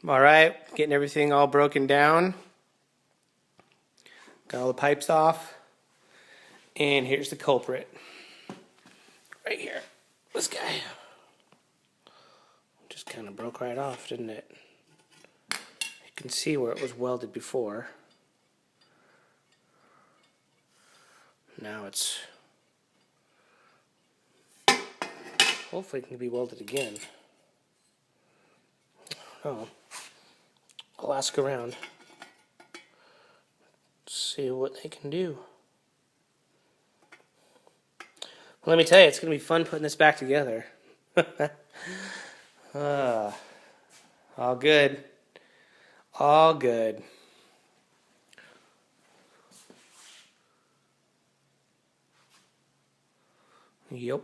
All right, getting everything all broken down. Got all the pipes off. And here's the culprit. Right here. This guy. Just kind of broke right off, didn't it? You can see where it was welded before. Now it's... hopefully it can be welded again. Oh. I'll ask around. See what they can do. Let me tell you, it's going to be fun putting this back together. All good. All good. Yep.